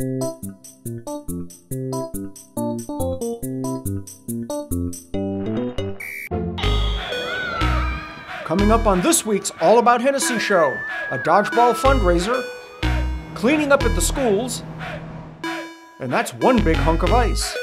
Coming up on this week's All About Hennessey Show, a Dodgeball fundraiser, cleaning up at the schools, and that's one big hunk of ice.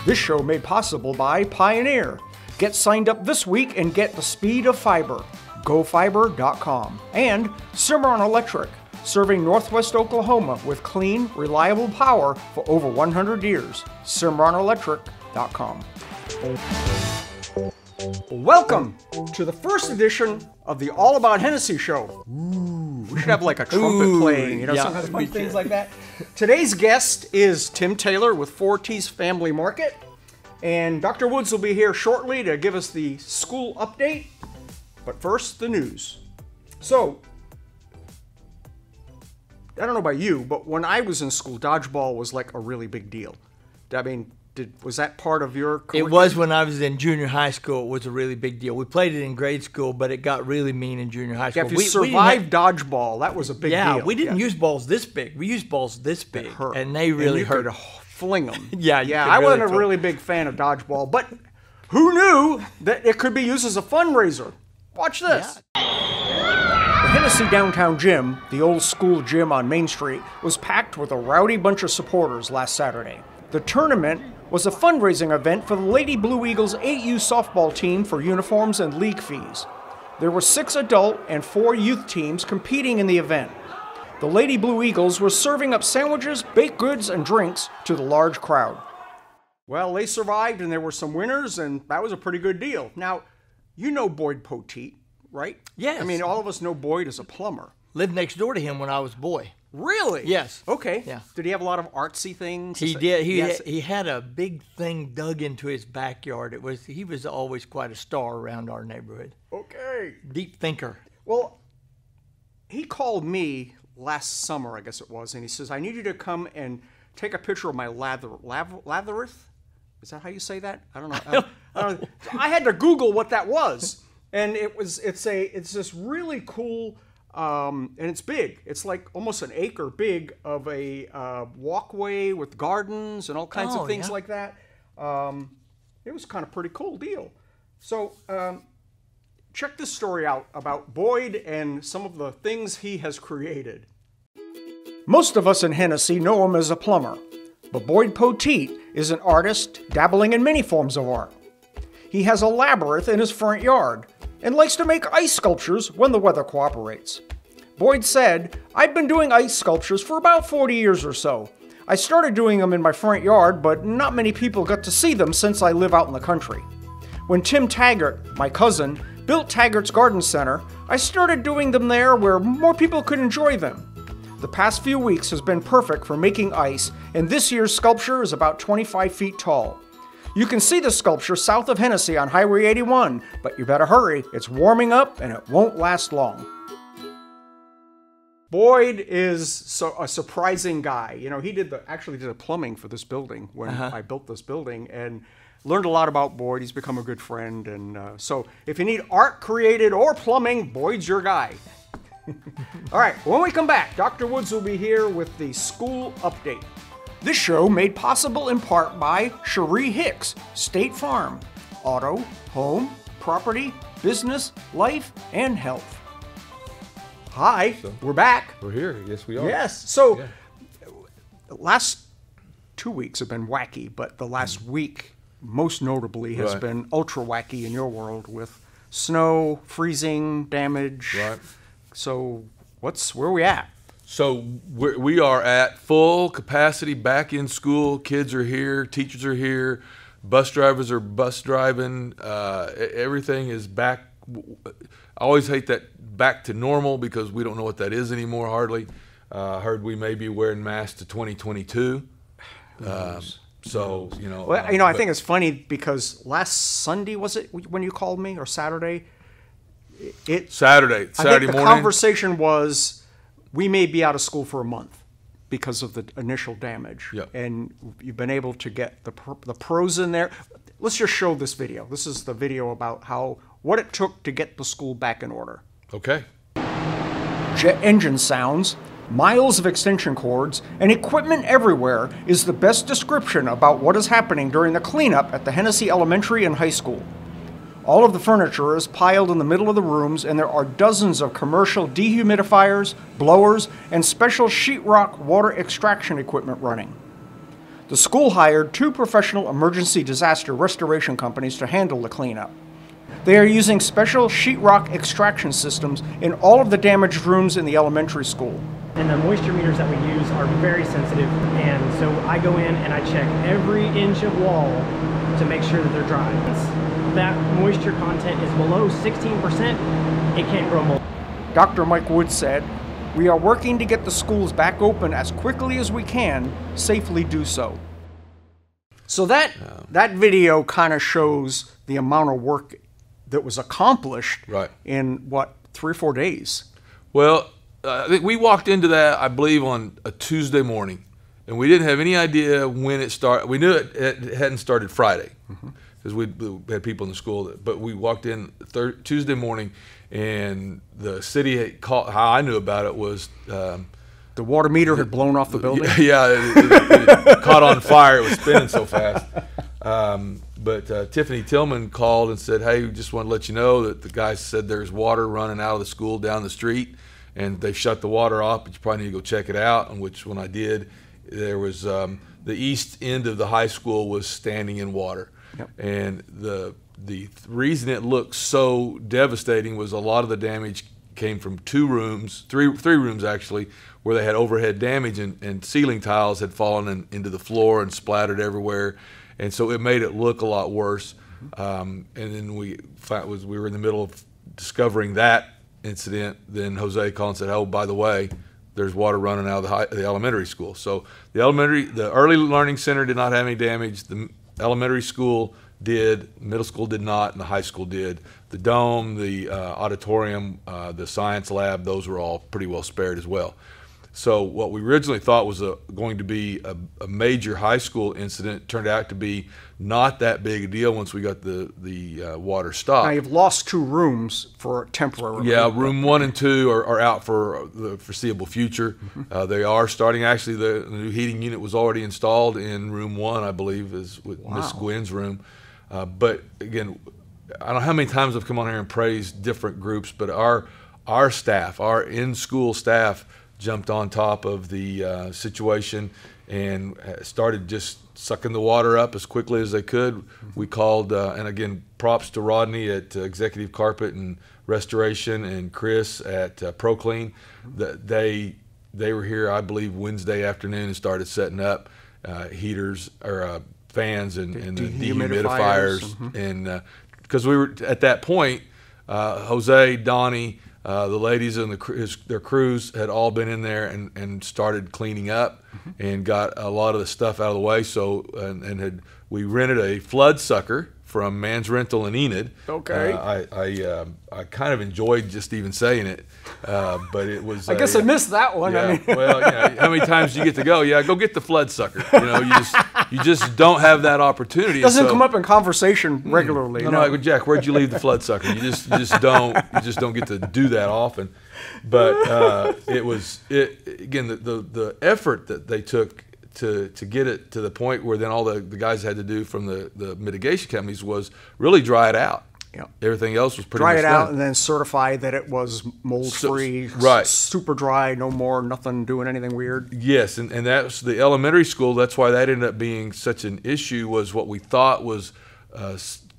This show made possible by Pioneer. Get signed up this week and get the speed of fiber. GoFiber.com. And Cimarron Electric, serving Northwest Oklahoma with clean, reliable power for over 100 years. CimarronElectric.com. Welcome to the first edition of the All About Hennessey Show. Ooh, we should have like a trumpet playing, you know, some kind of fun things like that. Today's guest is Tim Taylor with 4T's Family Market, and Dr. Woods will be here shortly to give us the school update. But first, the news. So, I don't know about you, but when I was in school, dodgeball was like a really big deal. I mean, was that part of your career? It was when I was in junior high school. It was a really big deal. We played it in grade school, but it got really mean in junior high school. Yeah, if you survived dodgeball, that was a big deal. Yeah, we didn't use balls this big. We used balls this big, and they really hurt. You could fling them. Yeah, I wasn't a really big fan of dodgeball, but who knew that it could be used as a fundraiser? Watch this. Yeah. The Hennessey Downtown Gym, the old school gym on Main Street, was packed with a rowdy bunch of supporters last Saturday. The tournament was a fundraising event for the Lady Blue Eagles 8U softball team for uniforms and league fees. There were 6 adult and 4 youth teams competing in the event. The Lady Blue Eagles were serving up sandwiches, baked goods, and drinks to the large crowd. Well, they survived, and there were some winners, and that was a pretty good deal. Now, you know Boyd Poteet, right? Yes. I mean, all of us know Boyd as a plumber. Lived next door to him when I was a boy. Really? Yes. Okay. Yeah. Did he have a lot of artsy things? He did. He had a big thing dug into his backyard. He was always quite a star around our neighborhood. Okay. Deep thinker. Well, he called me last summer, I guess it was, and he says, I need you to come and take a picture of my labyrinth. Is that how you say that? I don't know. I don't know. I had to Google what that was, and it's this really cool. And it's big. It's like almost an acre big of a walkway with gardens and all kinds of things like that. It was kind of pretty cool deal. So check this story out about Boyd and some of the things he has created. Most of us in Hennessey know him as a plumber, but Boyd Poteet is an artist dabbling in many forms of art. He has a labyrinth in his front yard and likes to make ice sculptures when the weather cooperates. Boyd said, I've been doing ice sculptures for about 40 years or so. I started doing them in my front yard, but not many people got to see them since I live out in the country. When Tim Taggart, my cousin, built Taggart's Garden Center, I started doing them there where more people could enjoy them. The past few weeks has been perfect for making ice, and this year's sculpture is about 25 feet tall. You can see the sculpture south of Hennessey on Highway 81, but you better hurry. It's warming up and it won't last long. Boyd is a surprising guy. You know, he actually did the plumbing for this building when I built this building, and learned a lot about Boyd. He's become a good friend, and so if you need art created or plumbing, Boyd's your guy. All right, when we come back, Dr. Woods will be here with the school update. This show made possible in part by Cherie Hicks, State Farm, auto, home, property, business, life, and health. Hi, we're back. We're here. Yes, we are. Yes. So, the last 2 weeks have been wacky, but the last week, most notably, has been ultra wacky in your world with snow, freezing, damage. Right. So, where are we at? So we are at full capacity, back in school. Kids are here, teachers are here, bus drivers are bus driving. Everything is back. I always hate that back to normal because we don't know what that is anymore hardly. Heard we may be wearing masks to 2022. So, you know. Well, I think it's funny because last Sunday, was it when you called me, or Saturday? Saturday I think the morning. conversation was, we may be out of school for a month because of the initial damage. Yep. And you've been able to get the pros in there. Let's just show this video. This is the video about what it took to get the school back in order. Okay. Jet engine sounds, miles of extension cords, and equipment everywhere is the best description about what is happening during the cleanup at the Hennessey Elementary and High School. All of the furniture is piled in the middle of the rooms, and there are dozens of commercial dehumidifiers, blowers, and special sheetrock water extraction equipment running. The school hired 2 professional emergency disaster restoration companies to handle the cleanup. They are using special sheetrock extraction systems in all of the damaged rooms in the elementary school. And the moisture meters that we use are very sensitive, and so I go in and I check every inch of wall to make sure that they're dry. Once that moisture content is below 16%, it can't grow mold. Dr. Mike Wood said, "We are working to get the schools back open as quickly as we can, safely do so." So that video kind of shows the amount of work that was accomplished in, 3 or 4 days? Well, I think we walked into that, I believe, on a Tuesday morning, and we didn't have any idea when it started. We knew it hadn't started Friday, because we had people in the school, but we walked in Tuesday morning, and the city had called. How I knew about it was the water meter had blown off the building. Yeah, it caught on fire. It was spinning so fast. But Tiffany Tillman called and said, "Hey, we just want to let you know that the guys said there's water running out of the school down the street, and they shut the water off, but you probably need to go check it out." And which, when I did, there was the east end of the high school was standing in water. Yep. And the reason it looked so devastating was a lot of the damage came from 2 rooms, three rooms actually, where they had overhead damage, and ceiling tiles had fallen into the floor and splattered everywhere. And so it made it look a lot worse. And then we were in the middle of discovering that incident. Then Jose called and said, "Oh, by the way, there's water running out of the elementary school." So the early learning center did not have any damage. The elementary school did, middle school did not, and the high school did. The dome, the auditorium, the science lab, those were all pretty well spared as well. So what we originally thought was going to be a major high school incident turned out to be not that big a deal once we got the water stopped. Now you've lost 2 rooms for temporary. Yeah, room 1 and 2 are out for the foreseeable future. They are starting. Actually, the new heating unit was already installed in room 1, I believe, is with Miss Gwynn's room. But again, I don't know how many times I've come on here and praised different groups, but our staff, our in-school staff, jumped on top of the situation and started just sucking the water up as quickly as they could. We called, and again, props to Rodney at Executive Carpet and Restoration and Chris at ProClean. They were here, I believe, Wednesday afternoon and started setting up heaters or fans and the dehumidifiers. And because we were at that point, Jose, Donnie, the ladies and their crews had all been in there and started cleaning up and got a lot of the stuff out of the way. So we rented a flood sucker from Man's Rental in Enid. Okay. I kind of enjoyed just even saying it, but it was. I guess I missed that one. Yeah, I mean. well, how many times do you get to go? Yeah, go get the flood sucker. You just don't have that opportunity. It doesn't come up in conversation regularly. No, Jack, where'd you leave the flood sucker? You just don't get to do that often. But again, the effort that they took to get it to the point where then all the guys had to do from the mitigation companies was really dry it out. Yeah. Everything else was pretty dry much it out done. And then certify that it was mold free, right? Super dry, no more, nothing doing anything weird. Yes, and that's the elementary school. That's why that ended up being such an issue. Was what we thought was a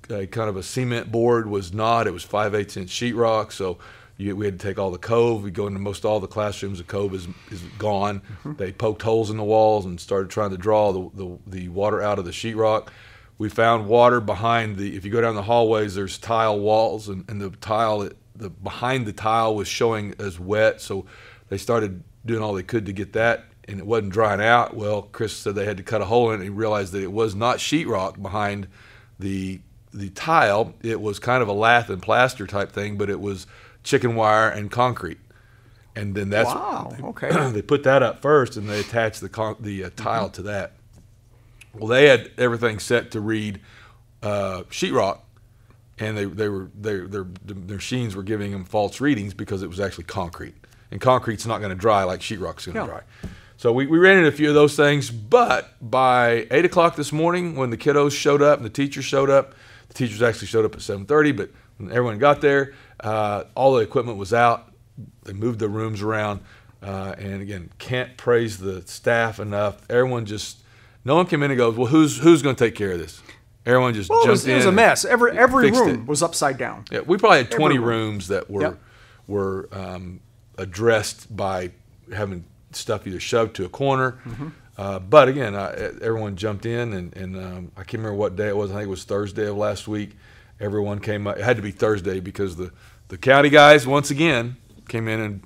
kind of a cement board was not. It was 5/8 inch sheetrock. So we had to take all the cove. We go into most all the classrooms. The cove is gone. They poked holes in the walls and started trying to draw the water out of the sheetrock. We found water behind if you go down the hallways, there's tile walls, and the tile, behind the tile was showing as wet. So they started doing all they could to get that and it wasn't drying out. Well, Chris said they had to cut a hole in it, and he realized that it was not sheetrock behind the tile. It was kind of a lath and plaster type thing, but it was chicken wire and concrete. And then that's they put that up first, and they attached the tile to that. Well, they had everything set to read sheetrock, and their machines were giving them false readings because it was actually concrete, and concrete's not going to dry like sheetrock's going to dry. So we ran into a few of those things, but by 8 o'clock this morning, when the kiddos showed up and the teachers showed up, the teachers actually showed up at 7:30, but when everyone got there, all the equipment was out. They moved the rooms around, and again, can't praise the staff enough. No one came in and goes, well, who's going to take care of this? Everyone just jumped in. It was a mess. Every room was upside down. Yeah, we probably had 20 rooms that were addressed by having stuff either shoved to a corner. But again, everyone jumped in, and I can't remember what day it was. I think it was Thursday of last week. Everyone came up. It had to be Thursday because the county guys, once again, came in and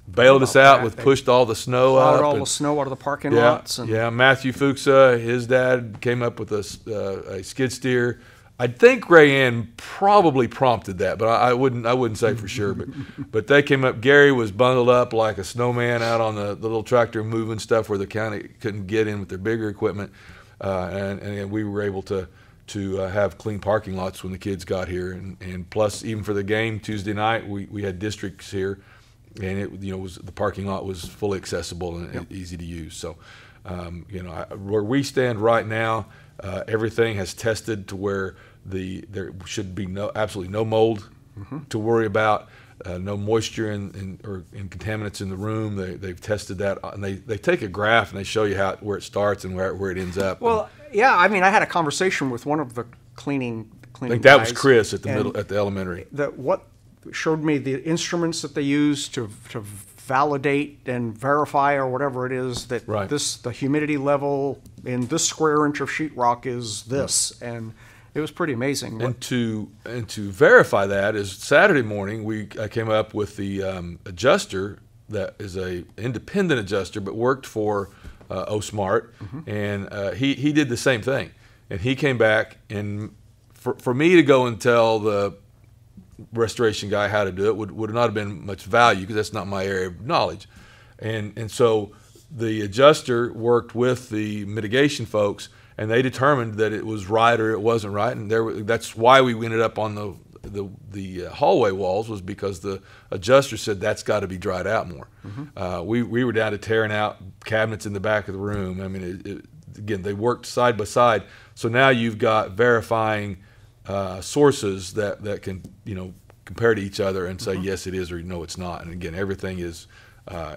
bailed us out pushed all the snow up. All the snow out of the parking lots. Yeah, Matthew Fuchsa, his dad came up with a skid steer. I think Ray Ann probably prompted that, but I wouldn't say for sure. But they came up. Gary was bundled up like a snowman out on the little tractor moving stuff where the county couldn't get in with their bigger equipment, and we were able to have clean parking lots when the kids got here, and plus even for the game Tuesday night, we had districts here, and it the parking lot was fully accessible and easy to use. So where we stand right now, everything has tested to where there should be absolutely no mold to worry about, no moisture or contaminants in the room. They've tested that, and they take a graph and they show you where it starts and where it ends up. Well, yeah, I mean, I had a conversation with one of the cleaning I think that guys, was Chris at the elementary. What showed me the instruments that they use to validate and verify or whatever it is that the humidity level in this square inch of sheetrock is this, and it was pretty amazing. And to verify that is Saturday morning I came up with the adjuster that is a independent adjuster but worked for OSmart, and he did the same thing, and he came back, and for me to go and tell the restoration guy how to do it would not have been much value because that's not my area of knowledge, and so the adjuster worked with the mitigation folks, and they determined that it was right or it wasn't right, and that's why we ended up on the hallway walls, was because the adjuster said that's got to be dried out more. We were down to tearing out cabinets in the back of the room. I mean, again, they worked side by side, so now you've got verifying sources that can compare to each other and say yes it is or no it's not. And again, everything is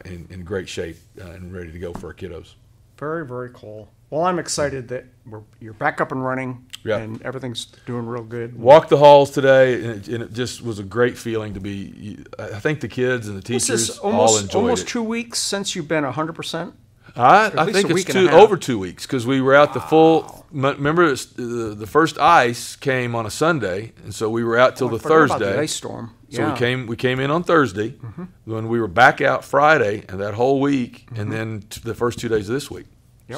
in great shape and ready to go for our kiddos. Very, very cool. Well, I'm excited that you're back up and running, and everything's doing real good. Walked the halls today, and it just was a great feeling to be. I think the kids and the teachers all enjoyed it. Almost 2 weeks since you've been 100%. I think it's over 2 weeks because we were out the full. Remember, the first ice came on a Sunday, and so we were out till the Thursday. About the ice storm. So we came in on Thursday, when we were back out Friday, and that whole week, and then the first 2 days of this week.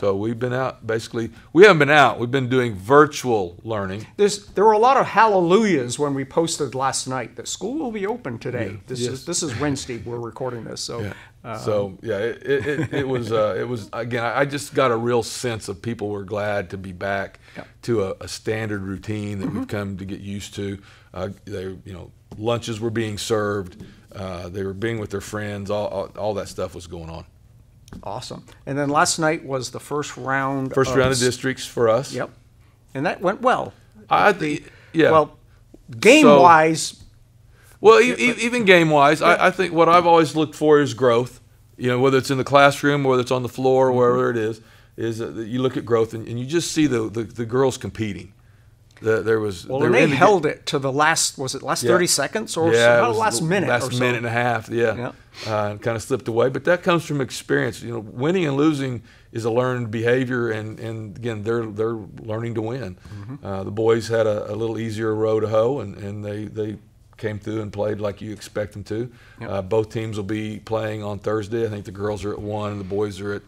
So we've been out, basically. We haven't been out. We've been doing virtual learning. There were a lot of hallelujahs when we posted last night that school will be open today. This is Wednesday. We're recording this. So it was again. I just got a real sense of people were glad to be back to a standard routine that we've come to get used to. Lunches were being served. They were being with their friends. All that stuff was going on. Awesome. And then last night was the first round of districts for us. Yep. And that went well. Well, game-wise. Well, even game-wise, I think what I've always looked for is growth. Whether it's in the classroom or whether it's on the floor or wherever it is that you look at growth and you just see the girls competing. They held it to the last 30 seconds or last minute or so. Minute and a half, kind of slipped away. But that comes from experience. Winning and losing is a learned behavior, and again, they're learning to win. The boys had a little easier row to hoe, and they came through and played like you expect them to. Both teams will be playing on Thursday. I think the girls are at 1 and the boys are at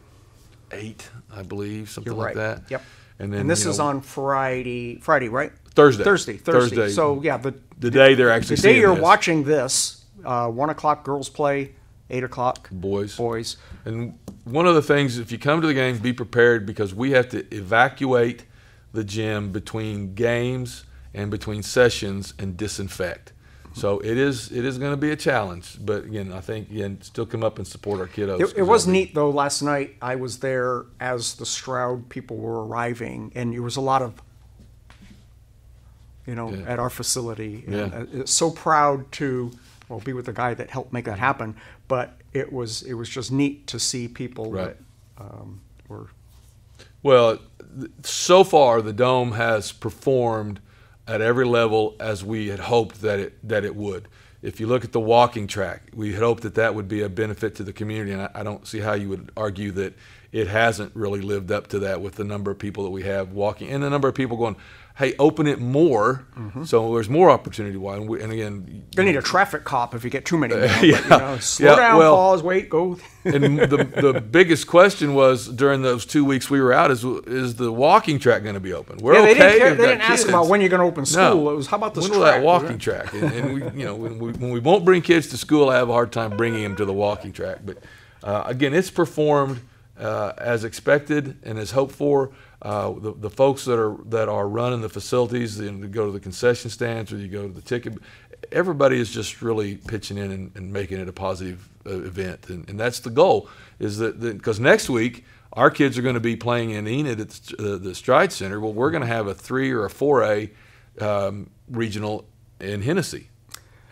8, I believe, something You're like right. that. Yep. And then And this is on Friday, right? Thursday. Thursday. So yeah, The day they're actually the day seeing you're this. watching this, 1 o'clock girls play, 8 o'clock Boys. And one of the things, if you come to the game, be prepared because we have to evacuate the gym between games and between sessions and disinfect. So it is going to be a challenge. But again, I think still come up and support our kiddos. It was neat though. Last night I was there as the Stroud people were arriving, and there was a lot of, at our facility. And, so proud to be with the guy that helped make that happen. But it was just neat to see people that were. Well, so far the Dome has performed at every level as we had hoped that it would. If you look at the walking track, we had hoped that would be a benefit to the community, and I don't see how you would argue that it hasn't really lived up to that with the number of people that we have walking and the number of people going, hey, open it more, so there's more opportunity. And again, you need a traffic cop if you get too many. Slow down, pause, wait, go. And the biggest question was during those 2 weeks we were out is the walking track going to be open? We're They okay. didn't They didn't ask about when you're going to open school. No. It was how about this when track? That walking track? And we, when we won't bring kids to school, I have a hard time bringing them to the walking track. But again, it's performed as expected and as hoped for. The folks that are running the facilities, you go to the concession stands or you go to the ticket, everybody is just really pitching in and making it a positive event, and that's the goal. Is that because next week our kids are going to be playing in Enid at the Stride Center. Well, we're going to have a 3 or a 4A regional in Hennessey,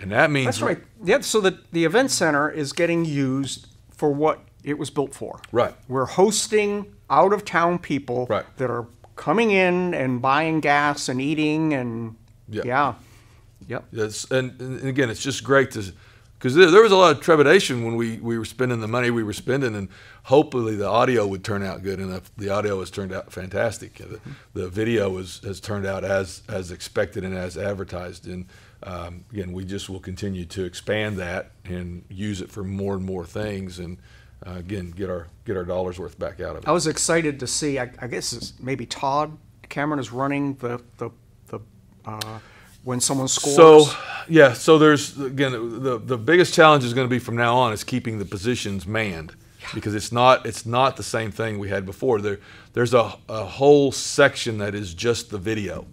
and that means that's right. Yeah. So the event center is getting used for what it was built for. Right. We're hosting out-of-town people that are coming in and buying gas and eating and Yep. Yes, and again, it's just great because there was a lot of trepidation when we were spending the money we were spending, and hopefully the audio would turn out good, and the audio has turned out fantastic. The video has turned out as expected and as advertised, and again, we just will continue to expand that and use it for more and more things, and again, get our dollars worth back out of it. I was excited to see. I guess it's maybe Todd Cameron is running the when someone scores. So there's again the biggest challenge is going to be from now on is keeping the positions manned, because it's not the same thing we had before. There's a whole section that is just the video.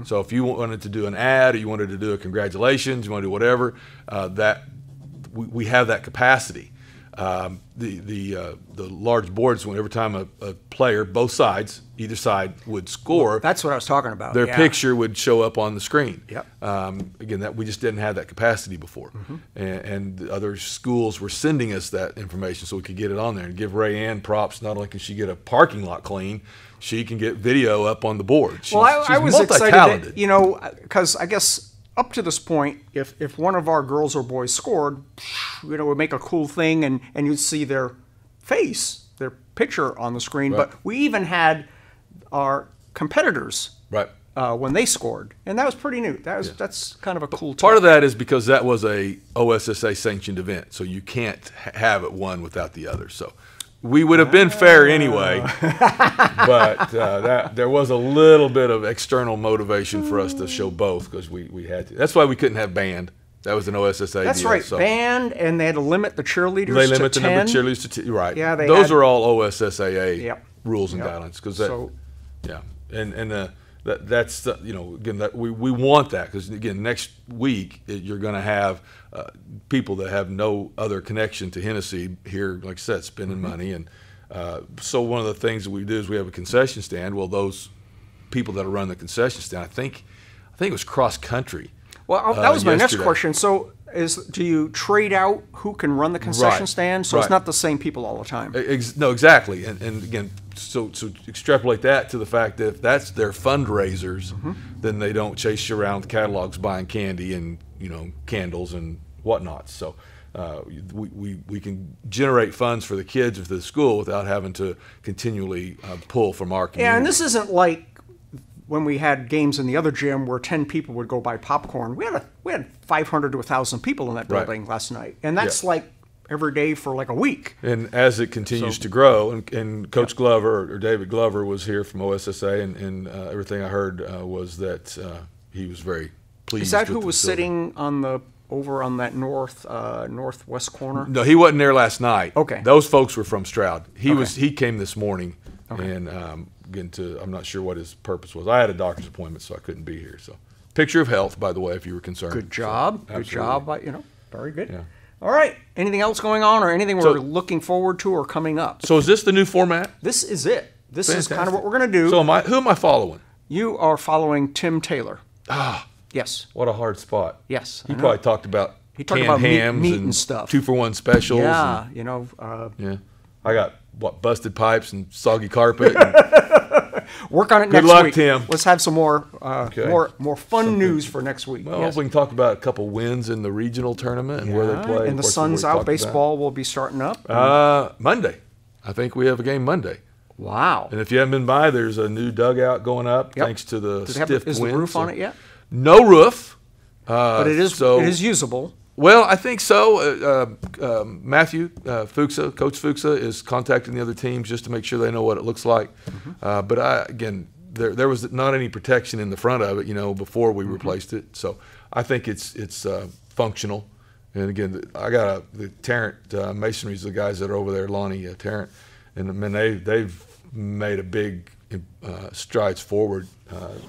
So if you wanted to do an ad or you wanted to do a congratulations, you want to do whatever, that we have that capacity. The large boards, every time a player, both sides, either side would score, that's what I was talking about. Their picture would show up on the screen. Yep. Again, that we just didn't have that capacity before, and other schools were sending us that information so we could get it on there and give Ray Ann props. Not only can she get a parking lot clean, she can get video up on the board. She's I was multi-talented. excited that, because I guess up to this point, if one of our girls or boys scored, it would make a cool thing, and you'd see their face, their picture on the screen. Right. But we even had our competitors when they scored, and that was pretty neat. That's kind of a cool. Part of that is because that was a OSSA sanctioned event, so you can't have it one without the other. So we would have been fair anyway, but there was a little bit of external motivation for us to show both because we had to. That's why we couldn't have band. That was an OSSA That's deal. right, So band, and they had to limit the cheerleaders they limit to the 10. number of cheerleaders to right. Yeah, those are all OSSAA rules and Yep. guidelines because that's again that we want that because again next week you're going to have people that have no other connection to Hennessey here, like I said, spending money, and so one of the things that we do is we have a concession stand. Well, those people that are running the concession stand, I think it was cross country. Well, that was my next yesterday. question. So, do you trade out who can run the concession stand? So it's not the same people all the time. No, exactly. And again, so extrapolate that to the fact that if that's their fundraisers, then they don't chase you around with catalogs buying candy and candles and whatnot. So we can generate funds for the kids of the school without having to continually pull from our community. Yeah, and this isn't like when we had games in the other gym where 10 people would go buy popcorn, we had 500 to 1,000 people in that building last night, and that's like every day for like a week. And as it continues to grow, and Coach Glover or David Glover was here from OSSA, and everything I heard was that he was very pleased. Is that with who the was facility. sitting on over on that northwest corner? No, he wasn't there last night. Okay. Those folks were from Stroud. He came this morning, and I'm not sure what his purpose was. I had a doctor's appointment, so I couldn't be here. So, picture of health, by the way, if you were concerned. Good job. So, Good job. Very good. Yeah. All right. Anything else going on, or anything we're looking forward to or coming up? So is this the new format? This is it. This is kind of Fantastic. what we're going to do. So who am I following? You are following Tim Taylor. Ah, Yes. what a hard spot. Yes. He I know. probably talked about talked canned about hams meat and and stuff. 2-for-1 specials. Yeah. Yeah. I got busted pipes and soggy carpet. And, Work on it Good next luck, week. Tim. Let's have some more Okay. more fun news for next week. well, Yes. we can talk about a couple wins in the regional tournament and where they play. And the Of course, sun's we out. talked Baseball will be starting up. about. Monday. I think we have a game Monday. Wow. And if you haven't been by, there's a new dugout going up Yep. thanks to the Does it have stiff is wind. the roof on it yet? No roof. But it is usable. Well, I think so. Matthew Fuchsa, Coach Fuchsa, is contacting the other teams just to make sure they know what it looks like. But there was not any protection in the front of it, before we replaced it. So I think it's functional. And again, I got the Tarrant Masonry's the guys that are over there, Lonnie Tarrant, and I mean they've made a big strides forward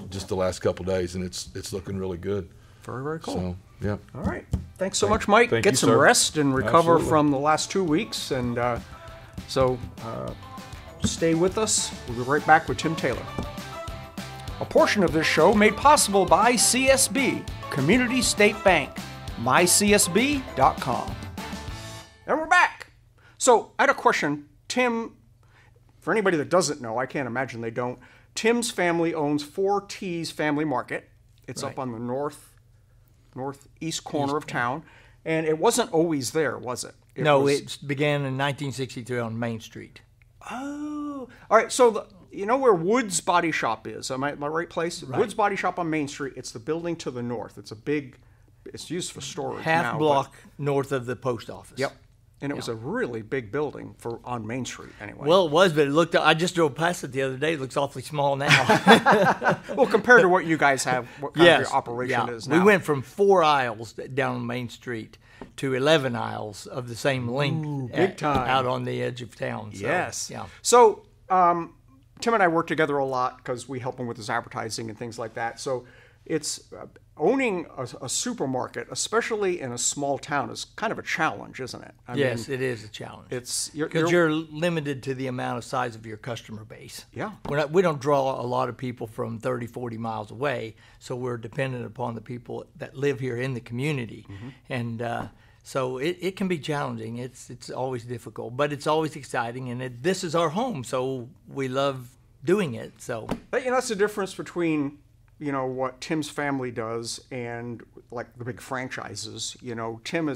just the last couple days, and it's looking really good. Very, very cool. So yeah. All right. Thanks so much, Mike. thank Get you, some sir. rest and recover Absolutely. from the last 2 weeks. And stay with us. We'll be right back with Tim Taylor. A portion of this show made possible by CSB, Community State Bank, mycsb.com. And we're back. So I had a question. Tim, for anybody that doesn't know, I can't imagine they don't, Tim's family owns 4T's Family Market. It's up on the northeast corner of town. And it wasn't always there, was it? It began in 1963 on Main Street. Oh. All right, so you know where Woods Body Shop is? Am I in the right place? Right. Woods Body Shop on Main Street. It's the building to the north. It's used for storage now. Half block north of the post office. Yep. And it was a really big building on Main Street anyway. Well, it was, but I just drove past it the other day. It looks awfully small now. Well, compared to what you guys have, what kind of your operation is now. We went from 4 aisles down Main Street to 11 aisles of the same length big time. out on the edge of town. So, Yes. Yeah. So Tim and I work together a lot because we help him with his advertising and things like that. So it's owning a supermarket, especially in a small town, is kind of a challenge, isn't it? Yes, it is a challenge. It's because you're limited to the amount of size of your customer base. Yeah. We don't draw a lot of people from 30, 40 miles away, so we're dependent upon the people that live here in the community. And so it can be challenging. It's always difficult, but it's always exciting, and this is our home, so we love doing it. So that's the difference between what Tim's family does and like the big franchises. Tim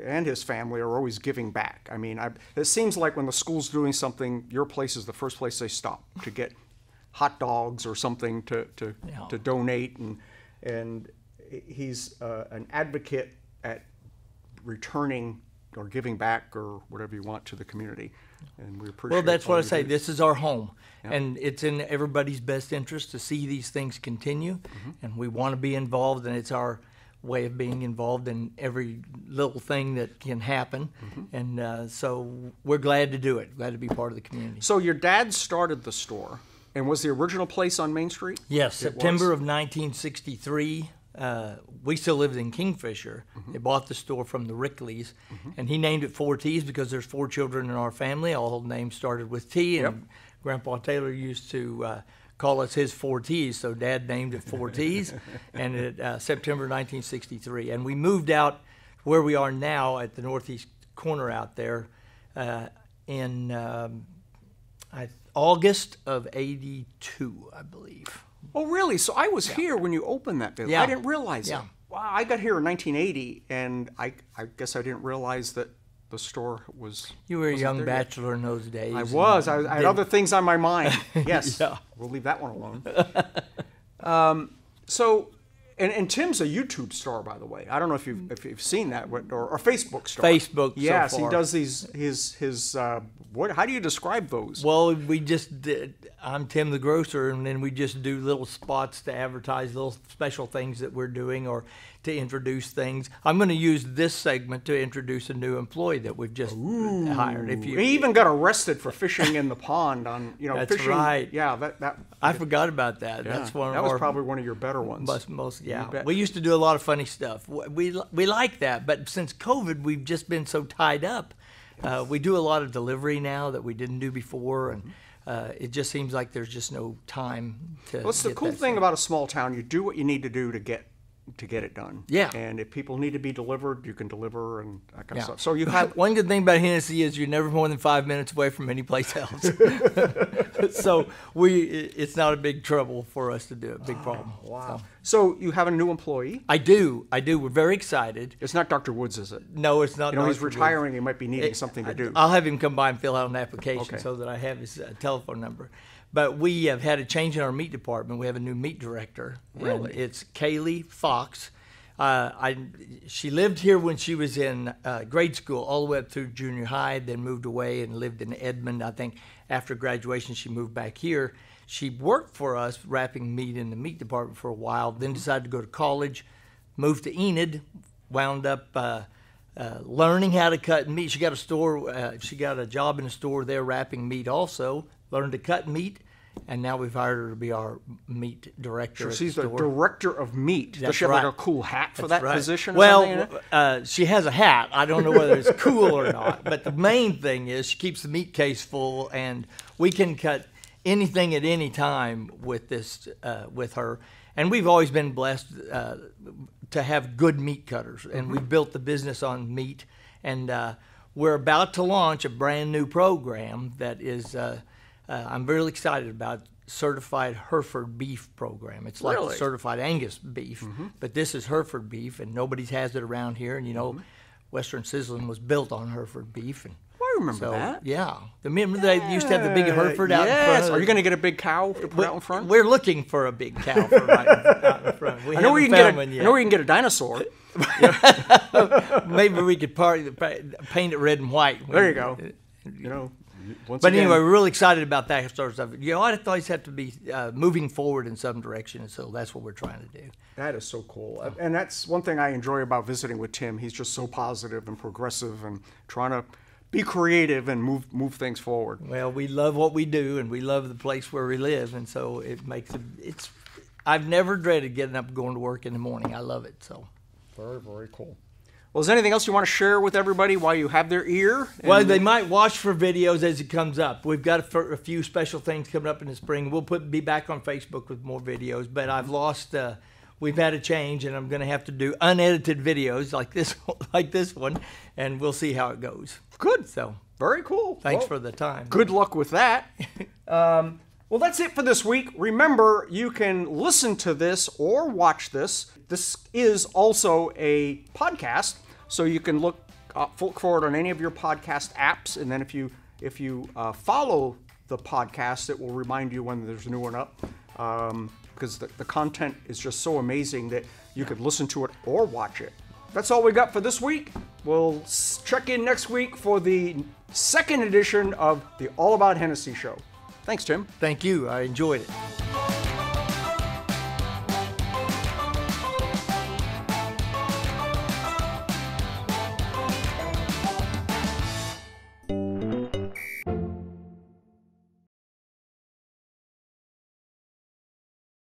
and his family are always giving back. I mean, it seems like when the school's doing something, your place is the first place they stop to get hot dogs or something to donate, and he's an advocate at returning or giving back or whatever you want to the community, and we appreciate. Well, that's all what I you say. do. This is our home, and it's in everybody's best interest to see these things continue, and we want to be involved, and it's our way of being involved in every little thing that can happen, and so we're glad to do it, glad to be part of the community. So your dad started the store, and was the original place on Main Street? Yes, It September was? of 1963. We still lived in Kingfisher. They bought the store from the Rickleys, and he named it 4T's because there's 4 children in our family. All names started with T, and Grandpa Taylor used to call us his 4T's, so Dad named it 4T's, and September 1963. And we moved out where we are now at the northeast corner out there in August of '82, I believe. Oh, really? So I was here when you opened that building. Yeah. I didn't realize it. Yeah. Wow, I got here in 1980, and I guess I didn't realize that the store was. You were a wasn't young there yet. bachelor in those days. I was. I had other things on my mind. Yes. Yeah. We'll leave that one alone. So, and Tim's a YouTube star, by the way. I don't know if you've seen that or Facebook star. Facebook. Yes, so far. he does his what? How do you describe those? Well, we just did. I'm Tim the Grocer, and then we just do little spots to advertise little special things that we're doing or to introduce things. I'm going to use this segment to introduce a new employee that we've just hired. He even got arrested for fishing in the pond on That's fishing. right. Yeah, that I forgot about that. yeah, That's one of that was our probably one of your better ones. most. Yeah, bet. we used to do a lot of funny stuff. We like that, but since COVID, we've just been so tied up. We do a lot of delivery now that we didn't do before, and it just seems like there's just no time to. What's the cool thing about a small town? You do what you need to do to get it done. Yeah. And if people need to be delivered, you can deliver and that kind of stuff. So you have one good thing about Hennessey is you're never more than 5 minutes away from any place else. So it's not a big trouble for us to do it. Big problem. Wow. So you have a new employee. I do. We're very excited. It's not Dr. Woods, is it? No, it's not. He's Dr. retiring. Woods. He might be needing something to do. I'll have him come by and fill out an application Okay. so that I have his telephone number. But we have had a change in our meat department. We have a new meat director. Really? And it's Kaylee Fox. She lived here when she was in grade school, all the way up through junior high, then moved away and lived in Edmond. I think after graduation, she moved back here. She worked for us wrapping meat in the meat department for a while, then decided to go to college, moved to Enid, wound up learning how to cut meat. She got a job in a store there wrapping meat also, learned to cut meat. And now we've hired her to be our meat director. So at she's the the store. director of meat. Does That's she have right. like a cool hat for That's that right. position? Or something? Well, she has a hat. I don't know whether it's cool or not. But the main thing is she keeps the meat case full, and we can cut anything at any time with this with her. And we've always been blessed to have good meat cutters, and we've built the business on meat. And we're about to launch a brand new program that is. I'm really excited about certified Hereford beef program. It's like Really? certified Angus beef, but this is Hereford beef, and nobody has it around here. And Western Sizzling was built on Hereford beef. And I remember so, that. yeah, remember they used to have the big Hereford out in Yes. front. Are you going to get a big cow to put out in front? We're looking for a big cow for out in front. We I know where you haven't can found one yet. I know where you can get a dinosaur. Maybe we could paint it red and white. There you go. Once But again, anyway, we're really excited about that sort of stuff. I always have to be moving forward in some direction, and so that's what we're trying to do. that is so cool. And that's one thing I enjoy about visiting with Tim. He's just so positive and progressive and trying to be creative and move things forward. Well, we love what we do, and we love the place where we live, and so it makes it. I've never dreaded getting up and going to work in the morning. I love it. So. Very, very cool. Well, is there anything else you want to share with everybody while you have their ear? Well, they might watch for videos as it comes up. We've got a few special things coming up in the spring. We'll be back on Facebook with more videos, but I've lost. We've had a change, and I'm going to have to do unedited videos like this one, and we'll see how it goes. Good. So very cool. Thanks for the time. Good luck with that. Well, that's it for this week. Remember, you can listen to this or watch this. This is also a podcast, so you can look for it on any of your podcast apps, and then if you follow the podcast, it will remind you when there's a new one up, because the content is just so amazing that you could listen to it or watch it. That's all we got for this week. We'll check in next week for the second edition of the All About Hennessey Show. Thanks, Tim. Thank you. I enjoyed it.